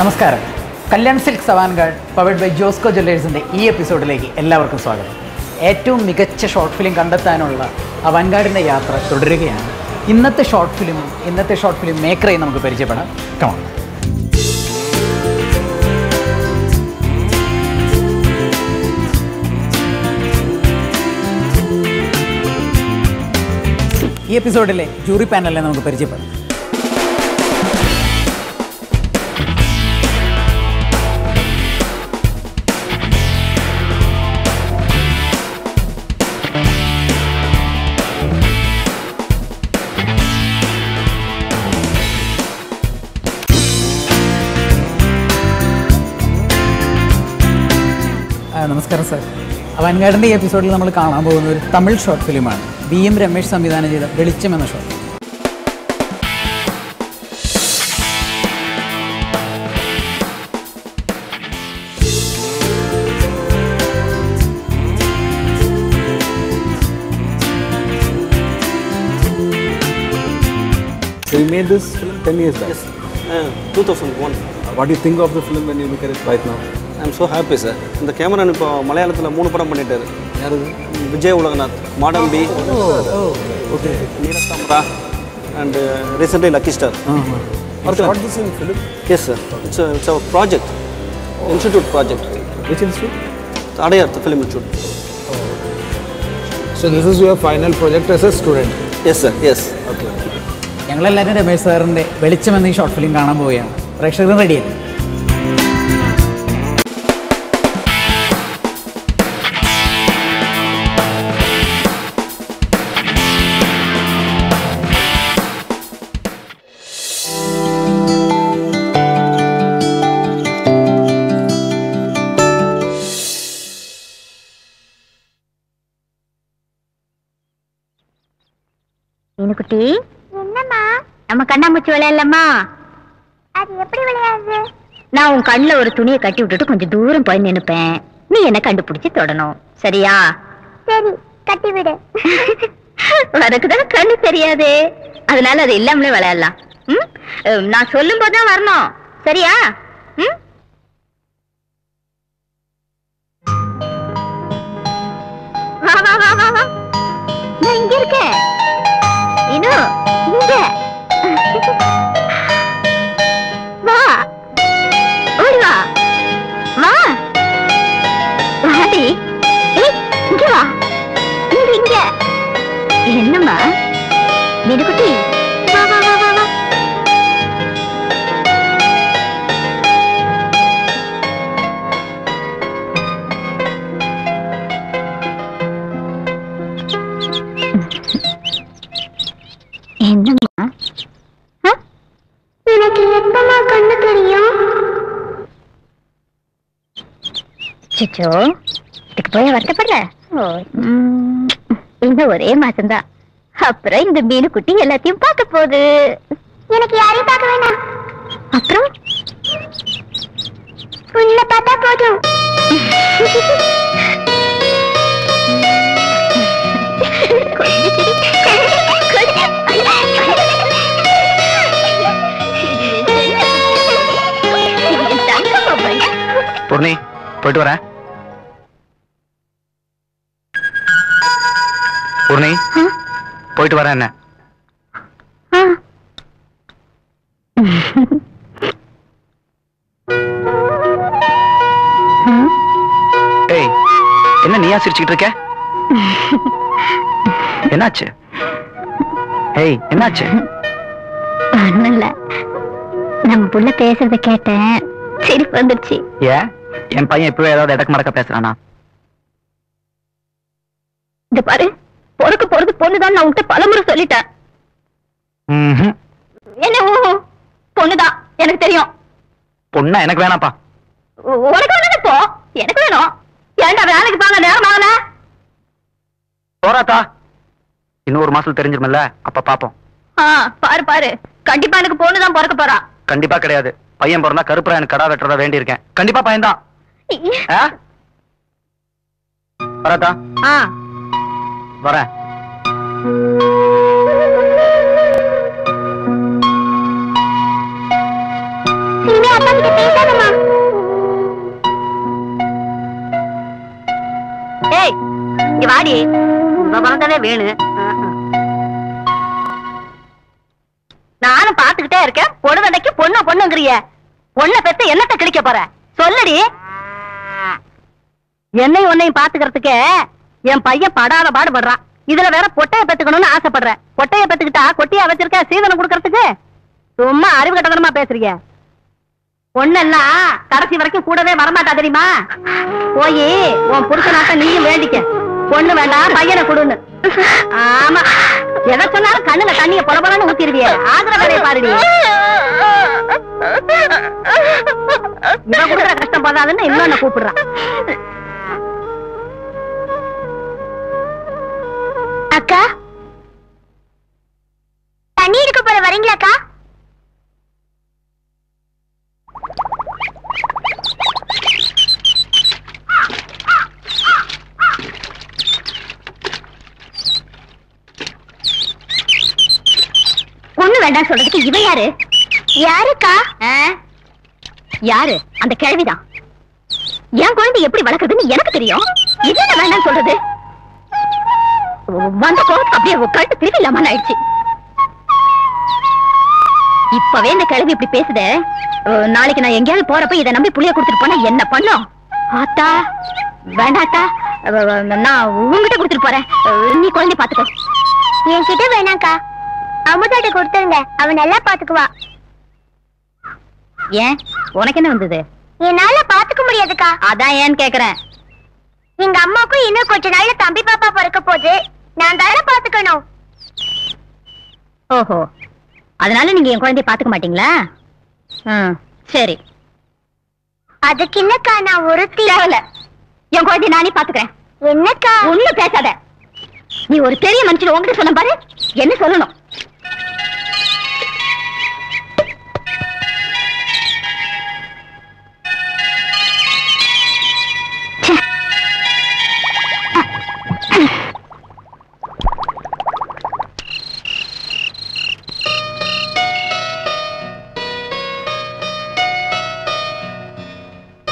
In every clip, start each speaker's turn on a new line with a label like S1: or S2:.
S1: നമസ്കാരം. Kalyan silks avant-garde powered by Josco ജ്വല്ലേഴ്സിൻ്റെ ഈ എപ്പിസോഡിലേക്ക് എല്ലാവർക്കും സ്വാഗതം. ഏറ്റവും മികച്ച ഷോർട്ട് ഫിലിം കണ്ടെത്താനുള്ള അവൻഗാർഡിൻ്റെ യാത്ര തുടരുകയാണ്. ഇന്നത്തെ ഷോർട്ട് ഫിലിം മേക്കറെ നമുക്ക് പരിചയപ്പെടാം. കമോൺ. ഈ എപ്പിസോഡിലെ ജൂറി പാനലിനെ നമുക്ക് പരിചയപ്പെടാം. നമസ്കാരം സാർ. അവൻഗാർഡിൻ്റെ ഈ എപ്പിസോഡിൽ നമ്മൾ കാണാൻ പോകുന്ന ഒരു തമിഴ് ഷോർട്ട് ഫിലിമാണ്. BM രമേശ് സംവിധാനം ചെയ്ത വെളിച്ചം എന്ന short.
S2: So you made this film 10 years back?
S3: Yes, 2001.
S2: What do you think of the film when you look at it right now?
S3: I'm so happy, sir. இந்த கேமரான் இப்போ மலையாளத்தில் 3 படம் பண்ணிட்டாரு.
S2: யாரு?
S3: Vijay உலகநாத், மாடம்பி,
S2: Okay.
S3: நீலத்தாமரா, and recently Lucky Star.
S2: You shot this in film?
S3: Yes, sir. It's a project, institute project.
S2: Which institute?
S3: Adayar, the film institute.
S2: So this is your final project as a student?
S3: Yes, sir. Yes.
S2: Okay.
S1: ഞങ്ങളെല്ലാവരും രമേശ് സാറിൻ്റെ വെളിച്ചം എന്ന ഈ short film കാണാൻ പോവുകയാണ്. പ്രേക്ഷകരും റെഡിയായി.
S4: குட்டி என்னம்மா நம்ம கண்ணாமூச்சி விளையாடலாமா? அது எப்படி விளையாடுது? நான் உன் கண்ணுல ஒரு துணியை கட்டி விட்டுட்டு கொஞ்சம் தூரம் போய் நினைப்பேன். நீ என்ன கண்டுபிடிச்சு தொடணும், சரியா? சரி, கட்டி விடு. உனக்குதான் கண்ணு தெரியாதே, அதனால அது இல்லாமலே விளையாடலாம். நான் சொல்லும் போதுதான் வரணும், சரியா? வா வா வா வா வா, நான் இங்க இருக்கேன். இங்க வா, ஓடி வா, வா வாடி. இங்க வா, இங்க என்னம்மா மீனுக்குட்டி? வா வா வா வா வா. என்னம்மா? எனக்கு எப்பமா கண்ணு தெரியும்? சிச்சோ, இதுக்கு போய் வருத்தப்படுற? இந்த ஒரே மாசம்தான், அப்புறம் இந்த மீனு குட்டி எல்லாத்தையும் பார்க்க போகுது. எனக்கு யாரையும் பார்க்க வேணாம். அப்புறம் உன்னை பார்த்தா போதும்.
S5: பூர்ணி, போயிட்டு வரேன். பூர்ணி, போயிட்டு வரேன். என்ன ஏய், என்ன நீயா சிரிச்சுக்கிட்டு இருக்க? என்னாச்சு? ஏய், என்னாச்சு?
S4: ஒண்ணும் இல்ல, நம்ம புள்ள பேசுறத கேட்டேன், சிரிப்பு வந்துருச்சு.
S5: ஏன் என் பையன் இப்பவே ஏதாவது இடக்கு மடக்க பேசுறானா?
S4: இந்த பாரு, பொறுக்கு பொறுக்கு பொண்ணுதான் நான் உன்கிட்ட பலமுறை சொல்லிட்டேன். என்ன பொண்ணுதான், எனக்கு தெரியும்.
S5: பொண்ணா எனக்கு வேணாப்பா.
S4: உனக்கு வேணும் போ, எனக்கு வேணும். ஏன்டா வேலைக்கு போங்க, நேரம் ஆகல.
S5: போறாத்தா, இன்னும் ஒரு மாசத்துல தெரிஞ்சிருமில்ல, அப்ப பாப்போம்.
S4: பாரு பாரு, கண்டிப்பா எனக்கு பொண்ணுதான் பிறக்க போறா.
S5: கண்டிப்பா கிடையாது. பையன் பிறந்தா கருப்புரா எனக்கு கடா வெட்டுறதா வேண்டி இருக்கேன். கண்டிப்பா பையன்தான். வராத்தா? வரேன்.
S4: இனிமே அப்பா என்கிட்ட பேசாதம்மா. ஏய் இங்க வாடி. வந்ததே வேணு. நானும் பாத்துக்கிட்டே இருக்கேன். பொழுதடைக்கு பொண்ணுங்கிறிய. பொண்ணை பெத்து என்னத்தை கிழிக்க போற சொல்லுடி. என்னையும் உன்னையும் பாத்துக்கிறதுக்கு என் பையன் படாத பாடுபடுறான். இதுல வேற பொட்டைய பெத்துக்கணும்னு ஆசைப்படுறேன். பொட்டைய பெத்துக்கிட்டா கொட்டியா வச்சிருக்க சீதனம் கொடுக்கறதுக்கு? சும்மா அறிவு கட்டணமா பேசுறீங்க. பொண்ணெல்லாம் கடைசி வரைக்கும் கூடவே வரமாட்டா தெரியுமா? போய் உன் புருஷனாட்ட நீயும் வேண்டிக்க. பொண்ணு வேண்டாம் பையனை கொடுன்னு. ஆமா எதை சொன்னாலும் கண்ணுல தண்ணிய பொலபொலன்னு ஊத்திருவிய. ஆகிற வேலையை பாருடி. இவன் கொடுக்குற கஷ்டம் போதாதுன்னு இன்னொன்னு கூப்பிடுறான். அக்கா தண்ணி இருக்க போற வரீங்களாக்கா? பொண்ணு வேண்டாம் சொல்றதுக்கு இவ யாரு? யாருக்கா? யாரு? அந்த கேள்விதான். என் குழந்தை எப்படி வளர்க்கறதுன்னு எனக்கு தெரியும். இது என்ன வேண்டாம் சொல்றது? வந்த கோவத்துக்கு அப்படியே கழுத்து திருவி இல்லாம ஆயிடுச்சு. இப்பவே இந்த கிழவி இப்படி பேசுதே. நாளைக்கு நான் எங்கேயாவது போறப்ப இதை நம்பி புளிய கொடுத்துட்டு போனா என்ன பண்ணும்? ஆத்தா வேண்டாத்தா, நான் உங்ககிட்ட கொடுத்துட்டு போறேன். நீ குழந்தை பாத்துக்கோ. என்கிட்ட வேணாக்கா, அமுதாட்ட கொடுத்துருங்க. அவன் நல்லா பாத்துக்குவா. ஏன் உனக்கு என்ன வந்தது? என்னால பாத்துக்க முடியாதுக்கா. அதான் ஏன்னு கேக்குறேன். எங்க அம்மாவுக்கும் இன்னும் கொஞ்ச நாள்ல தம்பி பாப்பா பிறக்க போகுது. நான் தானே பாத்துக்கணும். ஓஹோ, அதனால நீங்க என் குழந்தைய பாத்துக்க மாட்டீங்களா? சரி. அதுக்கு என்னக்கா, நான் ஒருத்தி என் குழந்தைய நானே பாத்துக்கிறேன். என்னக்கா? ஒண்ணு பேசாத. நீ ஒரு பெரிய மனுஷன். உங்ககிட்ட சொன்ன பாரு, என்ன சொல்லணும்?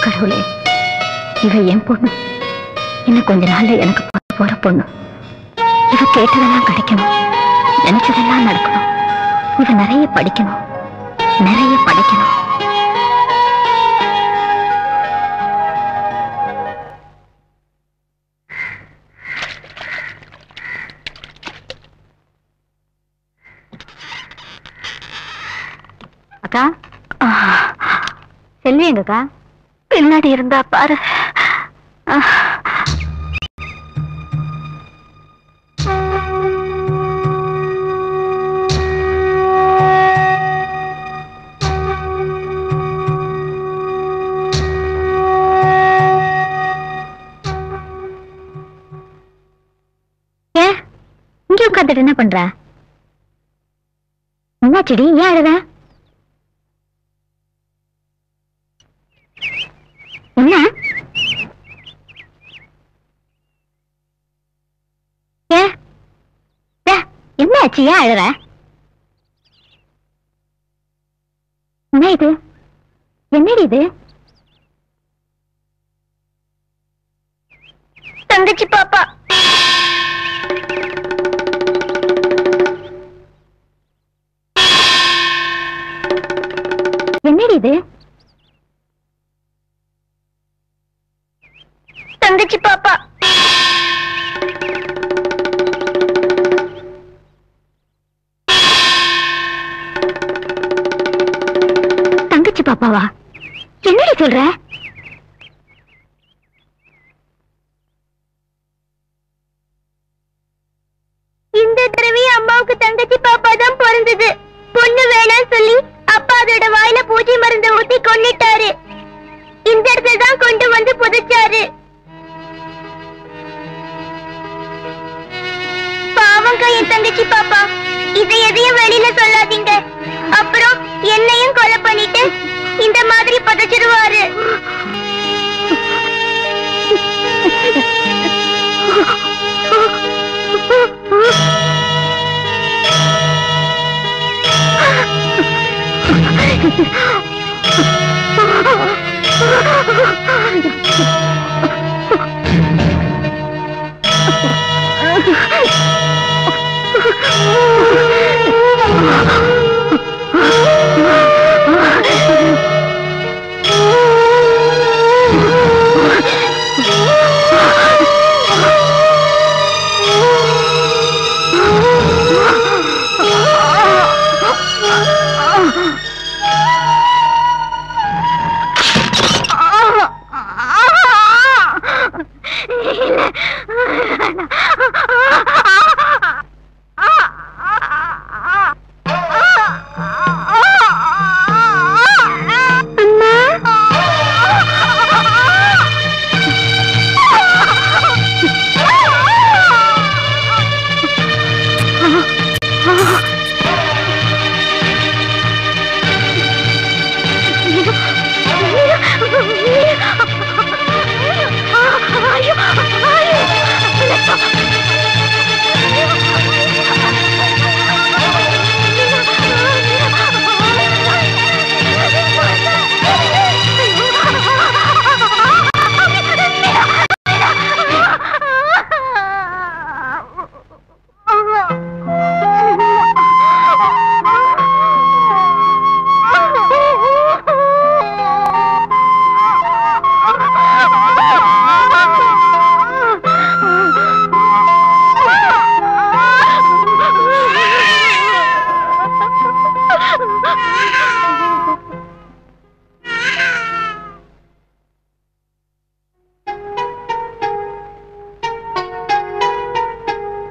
S4: கடவுளே, இவ என் பொண்ணு. இன்னும் கொஞ்ச நாள்ல எனக்கு போற பொண்ணு. இவ கேட்டதெல்லாம் கிடைக்கணும், நினைச்சதெல்லாம் நடக்கணும். இவ நிறைய படிக்கணும், நிறைய படைக்கணும். அக்கா, செல்வி எங்கக்கா? பின்னாடி இருந்தா பாரு. இங்க உட்காந்துட்டு என்ன பண்ற? என்னாச்சடி, ஏன் அழுத? என்ன என்னாச்சு, ஏன் அழுற? என்ன இது? என்னடி இது? தங்கச்சி பாப்பா. என்னடி இது? தங்கச்சி பாப்பா. தங்கச்சி பாப்பாவா? என்னடி சொல்ற? இந்த தடவை அம்மாவுக்கு தங்கச்சி பாப்பா தான் பிறந்தது. பொண்ணு வேணாம் சொல்லி அப்பா அதோட வாயில பூஜை மருந்து ஊத்தி கொன்னிட்டாரு. இந்த இடத்துல தான் கொண்டு வந்து புதைச்சாரு. பாவங்க என் தங்கச்சி பாப்பா. இதை எதையும் வெளியில சொல்லாதீங்க. அப்புறம் என்னையும் கொலை பண்ணிட்டு இந்த மாதிரி புதைச்சிருவாரு.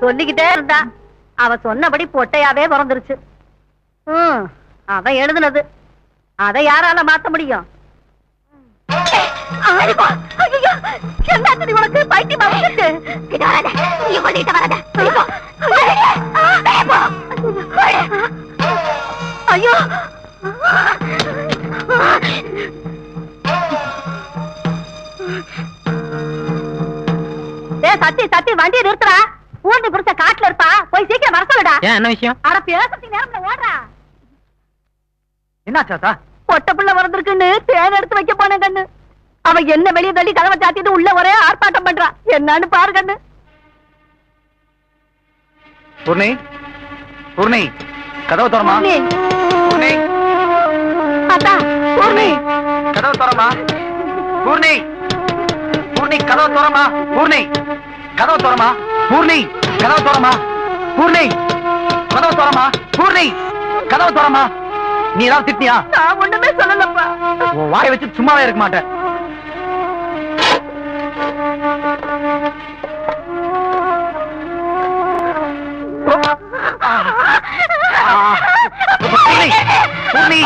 S4: சொல்லிக்கிட்டே இருந்தா அவ சொன்னபடி பொட்டையாவே பிறந்துருச்சு. அவன் எழுதுனது அதை யாரால மாத்த முடியும்? உனக்கு பைத்தியம் ஐயோ சத்தி சத்தி வண்டியை நிறுத்துறா. ஊர்னி புடிச்ச காட்டுல இருப்பா, போய் சீக்கிரம் வர சொல்லுடா.
S1: என்ன விஷயம்?
S4: அட பேசுறதுக்கு நேரம்ல ஓடுறா.
S1: என்னாச்சா?
S4: பொட்ட புள்ள வளர்ந்துருக்குன்னு தேன் எடுத்து வைக்க போன கண்ணு. அவன் என்ன வெளியே தள்ளி கதவை சாத்திட்டு உள்ள ஒரே ஆர்ப்பாட்டம் பண்றான். என்னன்னு பாரு கண்ணு.
S5: பூர்ணி, பூர்ணி, கதவு திறமா. பூர்ணி,
S4: அத்தா,
S5: பூர்ணி, கதவு திறமா. பூர்ணி, பூர்ணி, கதவு திறமா. பூர்ணி, கதவு திறமா. பூர்ணி, கதவு திறமா. பூர்ணி, கதவு திறமா. பூர்ணி, கதவு திறமா. நீ ஏதாவது திட்டியா?
S4: நான் ஒண்ணுமே சொல்லலப்பா.
S5: வாயை வச்சு சும்மாவே இருக்க மாட்டேன். பூர்ணி,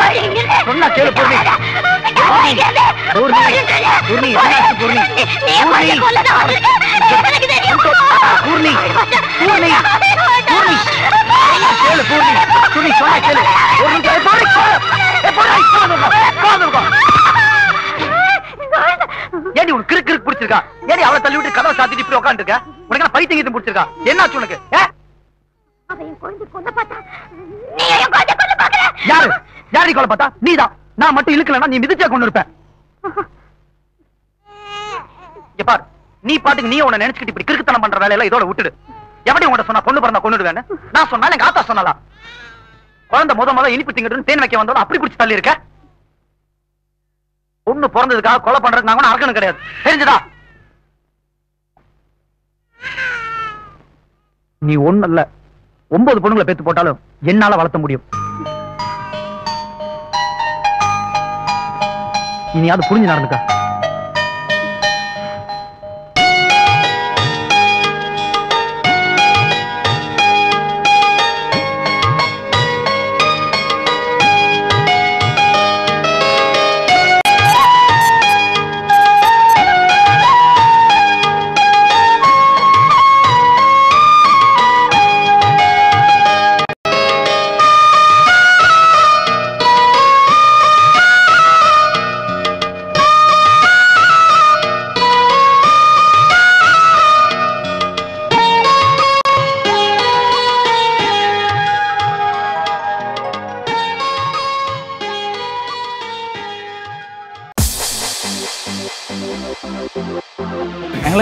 S5: சொன்னா கேளு பூர்ணி. பூர்ணி, பூர்ணி, என்னாச்சு பூர்ணி? பூர்ணி, பூர்ணி, பூர்ணி, பூர்ணி, கேளு பூர்ணி. பூர்ணி, சொன்னா கேளு. ஒரு நிமிஷம். பூர்ணி, ஏடி உனக்கு கிறுக்கு கிறுக்கு பிடிச்சிருக்கா? ஏடி அவளை தள்ளி விட்டு கதவை சாத்திட்டு இப்படி உட்காந்து இருக்க? உனக்கு பைத்தியம் பிடிச்சிருக்கா? என்னாச்சு உனக்கு? யாரு யாரி கொலை பார்த்தா? நீதான். நான் மட்டும் இழுக்கலன்னா நீ மிதிச்சா கொண்டு இருப்பேன். பார், நீ பாட்டுக்கு நீ உன்னை நினைச்சுக்கிட்டு இப்படி கிறுக்குத்தனம் பண்ற வேலையெல்லாம் இதோட விட்டுடு. எப்படி உன்கிட்ட சொன்னா பொண்ணு பிறந்தா கொண்டுடுவேன்னு? நான் சொன்னாலும் எங்க ஆத்தா சொன்னாலா? குழந்தை முத இனிப்பு திங்கிட்டு தேன் வைக்க வந்தோம் அப்படி பிடிச்சி தள்ளி இருக்க. பொண்ணு பிறந்ததுக்காக கொலை பண்றதுக்கு நான் அர்க்கணும் கிடையாது, தெரிஞ்சுதா? நீ ஒண்ணு இல்ல 9 பொண்ணுங்களை பெத்து போட்டாலும் என்னால வளர்த்த முடியும். இனியாவது புரிஞ்சு நடந்துக்கா.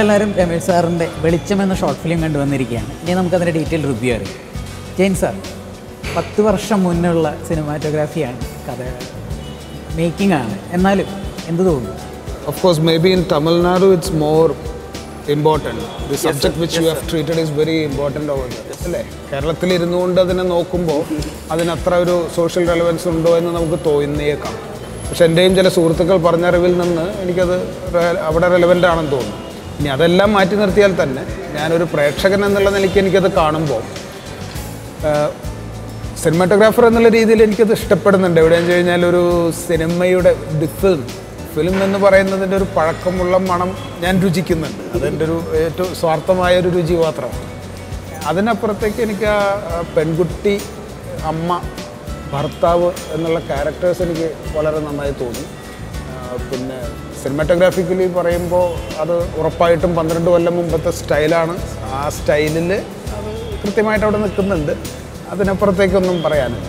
S1: നമ്മളെല്ലാവരും രമേശ് സാറിൻ്റെ വെളിച്ചം എന്ന ഷോർട്ട് ഫിലിം കണ്ടുവന്നിരിക്കുകയാണ്. ഇനി നമുക്കതിൻ്റെ ഡീറ്റെയിൽ റിവ്യൂ അറിയാം. ജെയിൻ സാർ, 10 വർഷം മുന്നുള്ള സിനിമാറ്റോഗ്രാഫിയാണ്, കഥ മേക്കിംഗ് ആണ്, എന്നാലും എന്ത് തോന്നുന്നു?
S2: Of course, maybe in Tamil Nadu it's more important. The subject which you have treated is very important over there. അല്ലേ? കേരളത്തിൽ ഇരുന്നുകൊണ്ട് അതിനെ നോക്കുമ്പോൾ അതിനത്ര ഒരു സോഷ്യൽ റെലവൻസ് ഉണ്ടോ എന്ന് നമുക്ക് തോന്നിയേക്കാം. പക്ഷെ എൻ്റെയും ചില സുഹൃത്തുക്കൾ പറഞ്ഞ അറിവിൽ നിന്ന് എനിക്കത് അവിടെ റെലവൻ്റ് ആണെന്ന് തോന്നുന്നു. ഇനി അതെല്ലാം മാറ്റി നിർത്തിയാൽ തന്നെ ഞാനൊരു പ്രേക്ഷകൻ എന്നുള്ള നിലയ്ക്ക് എനിക്കത് കാണുമ്പോൾ സിനിമാറ്റോഗ്രാഫർ എന്നുള്ള രീതിയിൽ എനിക്കത് ഇഷ്ടപ്പെടുന്നുണ്ട്. എവിടെയെന്ന് വെച്ച് കഴിഞ്ഞാൽ ഒരു സിനിമയുടെ ഫിലിം എന്ന് പറയുന്നതിൻ്റെ ഒരു പഴക്കമുള്ള മണം ഞാൻ രുചിക്കുന്നുണ്ട്. അതെൻ്റെ ഒരു ഏറ്റവും സ്വാർത്ഥമായൊരു രുചി മാത്രമാണ്. അതിനപ്പുറത്തേക്ക് എനിക്ക് ആ പെൺകുട്ടി, അമ്മ, ഭർത്താവ് എന്നുള്ള ക്യാരക്ടേഴ്സ് എനിക്ക് വളരെ നന്നായി തോന്നി. പിന്നെ സിനിമാറ്റോഗ്രാഫിക്കലി പറയുമ്പോൾ അത് ഉറപ്പായിട്ടും 12 കൊല്ലം മുമ്പത്തെ സ്റ്റൈലാണ്. ആ സ്റ്റൈലിൽ അത് കൃത്യമായിട്ട് അവിടെ നിൽക്കുന്നുണ്ട്. അതിനപ്പുറത്തേക്കൊന്നും പറയാനില്ല.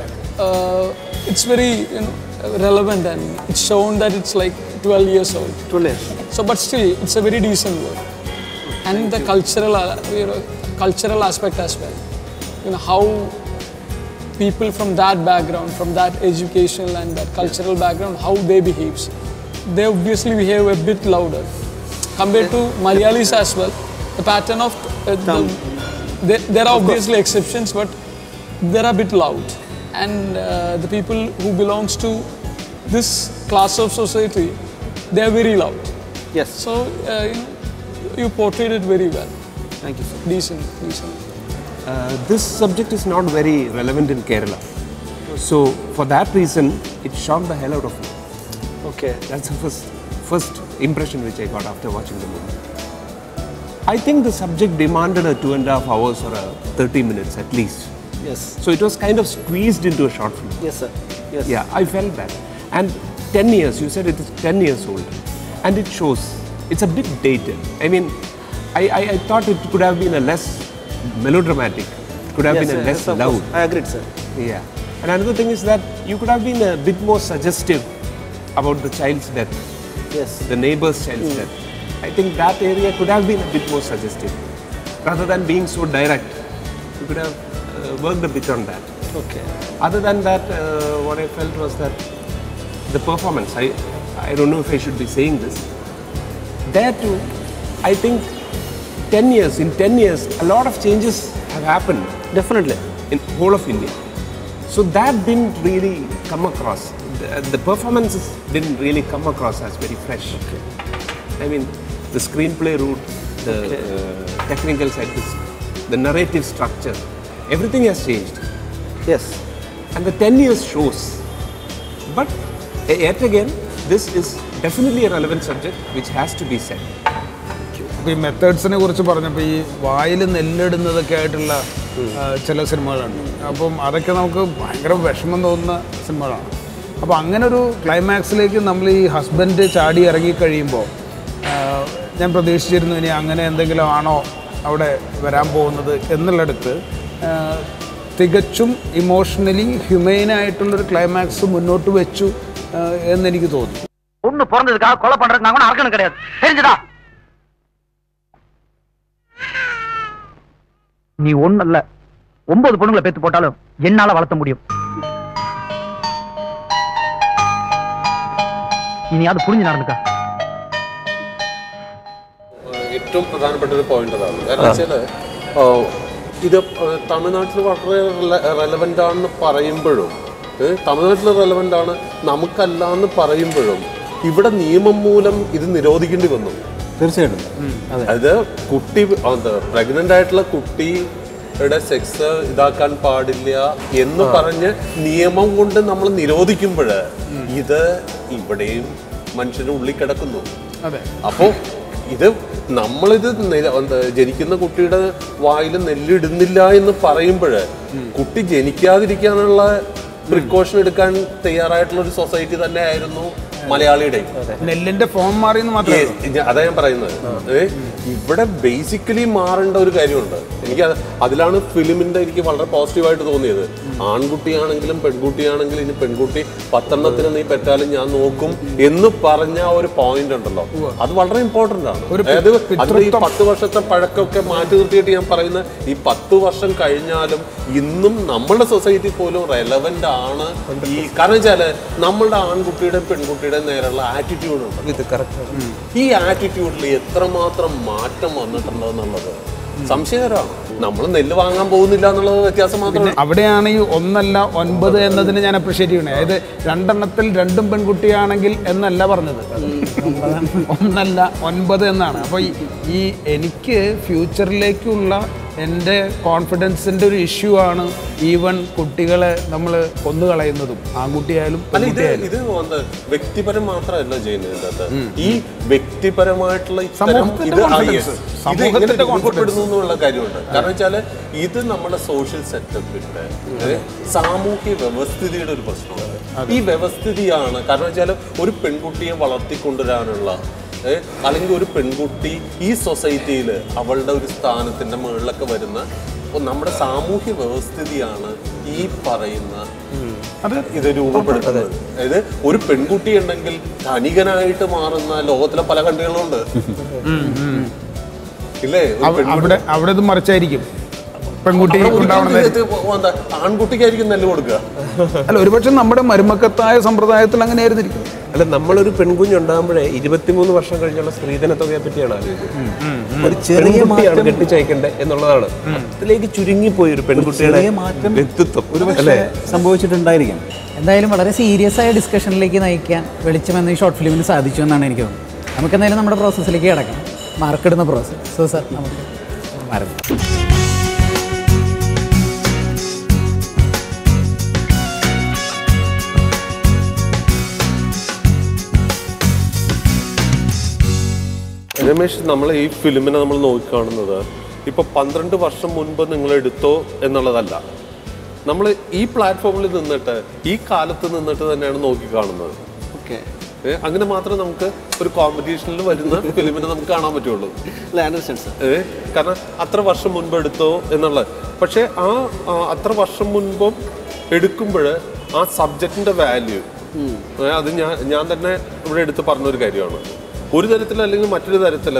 S6: It's very relevant, and it's shown that it's like 12 years old.
S3: 12 years.
S6: So, but still, it's a very decent work, and the cultural aspect as well. How people from that background, from that educational and that cultural background, how they behaves. They obviously behave a bit louder compared to Malayalis as well. The pattern of there are obviously exceptions, but they're a bit loud. And the people who belongs to this class of society, they are very loud.
S3: Yes.
S6: So you portrayed it very well.
S3: Thank you, sir.
S6: Decent.
S7: This subject is not very relevant in Kerala. So for that reason, it shocked the hell out of me.
S3: Okay.
S7: That's the first impression which I got after watching the movie. I think the subject demanded a 2.5 hours or 30 minutes at least.
S3: Yes.
S7: So it was kind of squeezed into a short film.
S3: Yes, sir. Yes.
S7: Yeah, I felt that. And 10 years, you said it is 10 years old. And it shows, it's a bit dated. I mean, I thought it could have been a less melodramatic. It could have been a less
S3: of
S7: loud.
S3: course. I agreed, sir.
S7: Yeah. And another thing is that you could have been a bit more suggestive about the child's death,
S3: Yes.
S7: the neighbor's child's death. I think that area could have been a bit more suggestive. Rather than being so direct, you could have worked a bit on that.
S3: Okay.
S7: Other than that, what I felt was that the performance, I don't know if I should be saying this, there too, I think in 10 years, a lot of changes have happened
S3: Definitely.
S7: in whole of India. So that didn't really come across. The performances didn't really come across as very fresh. Okay. I mean, the screenplay route, the technical side, the narrative structure, everything has changed.
S3: Yes.
S7: And the 10 years shows. But yet again, this is definitely a relevant subject which has to be said.
S2: അപ്പോൾ ഈ മെത്തേഡ്സിനെ കുറിച്ച് പറഞ്ഞപ്പോൾ ഈ വായിൽ നെല്ലിടുന്നതൊക്കെ ആയിട്ടുള്ള ചില സിനിമകളുണ്ട്. അപ്പം അതൊക്കെ നമുക്ക് ഭയങ്കര വിഷമം തോന്നുന്ന സിനിമകളാണ്. അപ്പോൾ അങ്ങനെ ഒരു ക്ലൈമാക്സിലേക്ക് നമ്മൾ ഈ ഹസ്ബൻഡ് ചാടി ഇറങ്ങിക്കഴിയുമ്പോൾ ഞാൻ പ്രതീക്ഷിച്ചിരുന്നു ഇനി അങ്ങനെ എന്തെങ്കിലും ആണോ അവിടെ വരാൻ പോകുന്നത് എന്നുള്ളിടത്ത് തികച്ചും ഇമോഷണലി ഹ്യൂമെയിനായിട്ടുള്ളൊരു ക്ലൈമാക്സ് മുന്നോട്ട് വെച്ചു എന്നെനിക്ക് തോന്നി.
S5: ஒண்ணு பிறந்ததுக்காக கொலை பண்றதுக்கு நான் கூட அர்க்கணும் கிடையாது, தெரிஞ்சுதா? நீ ஒண்ணு இல்ல 9 பொண்ணுங்களை பெத்து போட்டாலும் என்னால வளர்த்த முடியும். ഇനി അത് പുളിഞ്ഞു നടന്നുക.
S8: ഏറ്റവും പ്രധാനപ്പെട്ട ഒരു പോയിന്റ് അതാണ്. കാരണം വെച്ചാൽ ഇത് തമിഴ്നാട്ടിൽ വളരെ റെലവൻ്റ് ആണെന്ന് പറയുമ്പോഴും, തമിഴ്നാട്ടിൽ റെലവൻ്റ് ആണ് നമുക്കല്ല എന്ന് പറയുമ്പോഴും ഇവിടെ നിയമം മൂലം ഇത് നിരോധിക്കേണ്ടി വന്നു.
S3: തീർച്ചയായിട്ടും.
S8: അതായത് കുട്ടി പ്രഗ്നന്റ് ആയിട്ടുള്ള കുട്ടിയുടെ സെക്സ് ഇതാക്കാൻ പാടില്ല എന്ന് പറഞ്ഞ് നിയമം കൊണ്ട് നമ്മൾ നിരോധിക്കുമ്പോൾ ഇത് ഇവിടെയും മനുഷ്യന്റെ ഉള്ളിൽ കിടക്കുന്നു. അപ്പോ ഇത് നമ്മളിത് ജനിക്കുന്ന കുട്ടിയുടെ വായിൽ നെല്ലിടുന്നില്ല എന്ന് പറയുമ്പോൾ കുട്ടി ജനിക്കാതിരിക്കാനുള്ള പ്രിക്കോഷൻ എടുക്കാൻ തയ്യാറായിട്ടുള്ള ഒരു സൊസൈറ്റി തന്നെ ആയിരുന്നു മലയാളിയുടെയും.
S2: നെല്ലിന്റെ ഫോം മാറിയെന്ന് മാത്രമേ
S8: അതാ ഞാൻ പറയുന്നത്. ഇവിടെ ബേസിക്കലി മാറേണ്ട ഒരു കാര്യമുണ്ട്. എനിക്ക് അതിലാണ് ഫിലിമിന്റെ എനിക്ക് വളരെ പോസിറ്റീവായിട്ട് തോന്നിയത്. ആൺകുട്ടിയാണെങ്കിലും പെൺകുട്ടിയാണെങ്കിലും ഇനി പെൺകുട്ടി 10 നീ പെറ്റാലും ഞാൻ നോക്കും എന്ന് പറഞ്ഞ ഒരു പോയിന്റ് ഉണ്ടല്ലോ, അത് വളരെ ഇമ്പോർട്ടന്റ് ആണ്. അതായത് അതിന്റെ ഈ 10 വർഷത്തെ പഴക്കമൊക്കെ മാറ്റി നിർത്തിയിട്ട് ഞാൻ പറയുന്നത്, ഈ 10 വർഷം കഴിഞ്ഞാലും ഇന്നും നമ്മുടെ സൊസൈറ്റി പോലും റെലവന്റ് ആണ്. ഈ കാരണം വെച്ചാല് നമ്മളുടെ ആൺകുട്ടിയുടെയും പെൺകുട്ടിയുടെയും നേരെയുള്ള ആറ്റിറ്റ്യൂഡ് ഉണ്ട്.
S7: ഇത് കറക്റ്റ്.
S8: ഈ ആറ്റിറ്റ്യൂഡിൽ എത്രമാത്രം മാറ്റം വന്നിട്ടുണ്ടോ എന്നുള്ളത് സംശയകരമാണ്. നമ്മൾ നെല്ല് വാങ്ങാൻ പോകുന്നില്ല എന്നുള്ളത് വ്യത്യാസം മാത്രമാണ്.
S2: അവിടെയാണ് ഈ 1 അല്ല 9 എന്നതിന് ഞാൻ അപ്രീഷിയേറ്റ് ചെയ്യണേ. അതായത് 2 2 പെൺകുട്ടിയാണെങ്കിൽ എന്നല്ല പറഞ്ഞത്, 1 അല്ല 9 എന്നാണ്. അപ്പോൾ ഈ എനിക്ക് ഫ്യൂച്ചറിലേക്കുള്ള എൻ്റെ കോൺഫിഡൻസിൻ്റെ ഒരു ഇഷ്യൂ ആണ് ഈവൻ കുട്ടികളെ നമ്മൾ കൊന്നുകളയുന്നതും, ആൺകുട്ടിയായാലും പെൺകുട്ടിയായാലും.
S8: ഇത് വ്യക്തിപരം മാത്രമല്ല ചെയ്യുന്നത്. ഈ വ്യക്തിപരമായിട്ടുള്ള രൂപപ്പെടുന്നു എന്നുള്ള കാര്യമുണ്ട്. കാരണം വെച്ചാല് ഇത് നമ്മുടെ സോഷ്യൽ സെറ്റപ്പിന്റെ സാമൂഹ്യ വ്യവസ്ഥിതിയുടെ ഒരു പ്രശ്നമാണ്. ഈ വ്യവസ്ഥിതിയാണ്. കാരണം വെച്ചാൽ ഒരു പെൺകുട്ടിയെ വളർത്തിക്കൊണ്ടുവരാനുള്ള അല്ലെങ്കിൽ ഒരു പെൺകുട്ടി ഈ സൊസൈറ്റിയിൽ അവളുടെ ഒരു സ്ഥാനത്തിന്റെ മുകളിലൊക്കെ വരുന്ന നമ്മുടെ സാമൂഹ്യ വ്യവസ്ഥിതിയാണ് ഈ പറയുന്ന ഇത് രൂപപ്പെടുത്തുന്നത്. അതായത് ഒരു പെൺകുട്ടി ഉണ്ടെങ്കിൽ ധനികനായിട്ട് മാറുന്ന ലോകത്തിലെ പല കൺട്രികളുണ്ട്, ഇല്ലേ?
S2: അവിടെ ഇത് മറിച്ചായിരിക്കും. പെൺകുട്ടി
S8: ആൺകുട്ടിക്കായിരിക്കും നെല്ല് കൊടുക്കുക.
S2: അല്ല, ഒരുപക്ഷെ നമ്മുടെ മരുമക്കത്തായ സമ്പ്രദായത്തിൽ അങ്ങനെ ആയിരുന്നിരിക്കും.
S7: അല്ല, നമ്മളൊരു പെൺകുഞ്ഞുണ്ടാകുമ്പോഴേ 23 വർഷം കഴിഞ്ഞുള്ള സ്ത്രീധന തുകയെ പറ്റിയാണ് ആലോചിക്കുന്നത്. ഒരു ചെറിയ കുട്ടിയാണ് കെട്ടിച്ചയക്കേണ്ടത് എന്നുള്ളതാണ്. അതിലേക്ക് ചുരുങ്ങിപ്പോയി ഒരു പെൺകുട്ടിയുടെ വ്യക്തിത്വം
S1: ഒരുപക്ഷെ സംഭവിച്ചിട്ടുണ്ടായിരിക്കും. എന്തായാലും വളരെ സീരിയസ് ആയ ഡിസ്കഷനിലേക്ക് നയിക്കാൻ വെളിച്ചം എന്ന ഈ ഷോർട്ട് ഫിലിമിന് സാധിച്ചു എന്നാണ് എനിക്ക് തോന്നുന്നത്. നമുക്ക് എന്തായാലും നമ്മുടെ പ്രോസസ്സിലേക്ക് കിടക്കണം, മാർക്കിടുന്ന പ്രോസസ്സ്. സോ സാർ, നമുക്ക് മാറും.
S8: രമേശ്, നമ്മൾ ഈ ഫിലിമിനെ നമ്മൾ നോക്കിക്കാണുന്നത് ഇപ്പോൾ 12 വർഷം മുൻപ് നിങ്ങൾ എടുത്തോ എന്നുള്ളതല്ല. നമ്മൾ ഈ പ്ലാറ്റ്ഫോമിൽ നിന്നിട്ട് ഈ കാലത്ത് നിന്നിട്ട് തന്നെയാണ് നോക്കിക്കാണുന്നത്.
S3: ഓക്കെ,
S8: അങ്ങനെ മാത്രമേ നമുക്ക് ഒരു കോമ്പറ്റീഷനിൽ വരുന്ന ഫിലിമിനെ നമുക്ക് കാണാൻ പറ്റുള്ളൂ. കാരണം അത്ര വർഷം മുൻപ് എടുത്തോ എന്നുള്ളത്. പക്ഷെ അത്ര വർഷം മുൻപും എടുക്കുമ്പോൾ ആ സബ്ജക്റ്റിന്റെ വാല്യൂ അത് ഞാൻ തന്നെ ഇവിടെ എടുത്ത് പറഞ്ഞൊരു കാര്യമാണ്. ഒരു തരത്തിൽ അല്ലെങ്കിൽ മറ്റൊരു തരത്തിൽ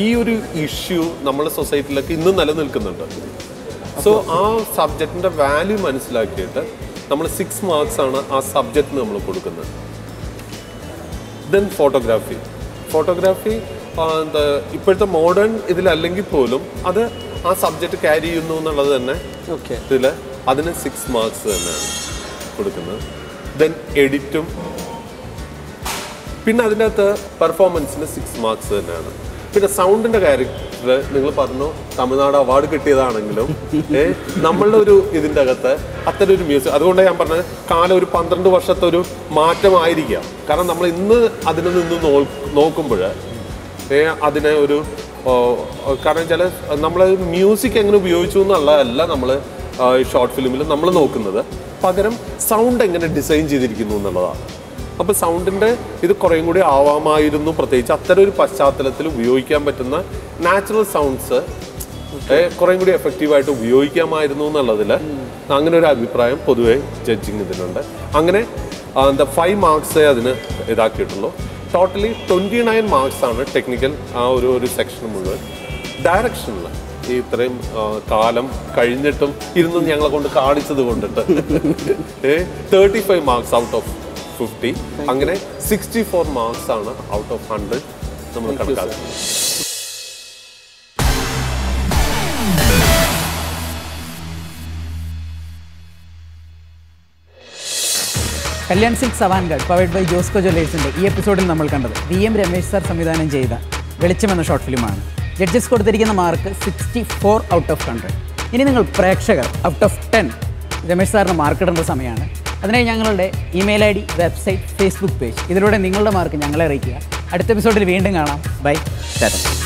S8: ഈ ഒരു ഇഷ്യൂ നമ്മുടെ സൊസൈറ്റിയിലൊക്കെ ഇന്നും നിലനിൽക്കുന്നുണ്ട്. സോ ആ സബ്ജക്റ്റിന്റെ വാല്യൂ മനസ്സിലാക്കിയിട്ട് നമ്മൾ 6 മാർക്സ് ആണ് ആ സബ്ജക്റ്റിന് നമ്മൾ കൊടുക്കുന്നത്. ദെൻ ഫോട്ടോഗ്രാഫി ഇപ്പോഴത്തെ മോഡേൺ ഇതിലല്ലെങ്കിൽ പോലും അത് ആ സബ്ജക്റ്റ് ക്യാരി ചെയ്യുന്നു എന്നുള്ളത് തന്നെ ഇതിൽ അതിന് 6 മാർക്സ് തന്നെയാണ് കൊടുക്കുന്നത്. ദെൻ എഡിറ്റും പിന്നെ അതിൻ്റെ അകത്ത് പെർഫോമൻസിന് 6 മാർക്സ് തന്നെയാണ്. പിന്നെ സൗണ്ടിന്റെ കാര്യത്തിൽ നിങ്ങൾ പറഞ്ഞു തമിഴ്നാട് അവാർഡ് കിട്ടിയതാണെങ്കിലും നമ്മളുടെ ഒരു ഇതിൻ്റെ അകത്ത് അത്തരം ഒരു മ്യൂസിക്, അതുകൊണ്ട് ഞാൻ പറഞ്ഞത് കാലം ഒരു 12 വർഷത്തെ ഒരു മാറ്റമായിരിക്കാം. കാരണം നമ്മൾ ഇന്ന് അതിൽ നിന്ന് നോക്കുമ്പോൾ അതിനെ ഒരു കാരണം വെച്ചാൽ നമ്മൾ മ്യൂസിക് എങ്ങനെ ഉപയോഗിച്ചു എന്നുള്ളതല്ല നമ്മൾ ഷോർട്ട് ഫിലിമിൽ നമ്മൾ നോക്കുന്നത്, പകരം സൗണ്ട് എങ്ങനെ ഡിസൈൻ ചെയ്തിരിക്കുന്നു എന്നുള്ളതാണ്. അപ്പോൾ സൗണ്ടിൻ്റെ ഇത് കുറേയും കൂടി ആവാമായിരുന്നു, പ്രത്യേകിച്ച് അത്തരം ഒരു പശ്ചാത്തലത്തിൽ ഉപയോഗിക്കാൻ പറ്റുന്ന നാച്ചുറൽ സൗണ്ട്സ് കുറേയും കൂടി എഫക്റ്റീവായിട്ട് ഉപയോഗിക്കാമായിരുന്നു എന്നുള്ളതിൽ അങ്ങനെ ഒരു അഭിപ്രായം പൊതുവെ ജഡ്ജിങ് ഇതിനുണ്ട്. അങ്ങനെ 5 മാർക്സേ അതിന് ഇതാക്കിയിട്ടുള്ളൂ. ടോട്ടലി 29 മാർക്സ് ആണ് ടെക്നിക്കൽ ആ ഒരു സെക്ഷൻ മുഴുവൻ. ഡയറക്ഷനിൽ ഈ ഇത്രയും കാലം കഴിഞ്ഞിട്ടും ഇരുന്ന് ഞങ്ങളെ കൊണ്ട് കാണിച്ചത് കൊണ്ടിട്ട് 35 മാർക്സ് ഔട്ട് ഓഫ് 50, അങ്ങനെ 64 മാർക്സ് ആണ് ഔട്ട് ഓഫ് 100 നമ്മൾ കണക്കാക്കുന്നത്.
S1: Kalyan silks avant-garde powered by Josco ജ്വല്ലേഴ്സിൻ്റെ ഈ എപ്പിസോഡിൽ നമ്മൾ കണ്ടത് VM രമേശ് സാർ സംവിധാനം ചെയ്ത വെളിച്ചം എന്ന ഷോർട്ട് ഫിലിമാണ്. ജഡ്ജസ് കൊടുത്തിരിക്കുന്ന മാർക്ക് 64 ഔട്ട് ഓഫ് 100. ഇനി നിങ്ങൾ പ്രേക്ഷകർ ഔട്ട് ഓഫ് 10 രമേശ് സാറിന് മാർക്കിടേണ്ട സമയമാണ്. അതിനായി ഞങ്ങളുടെ email ID, website, Facebook page ഇതിലൂടെ നിങ്ങളുടെ മാർക്ക് ഞങ്ങളെ അറിയിക്കുക. അടുത്ത എപ്പിസോഡിൽ വീണ്ടും കാണാം. ബൈ, ടാറ്റ.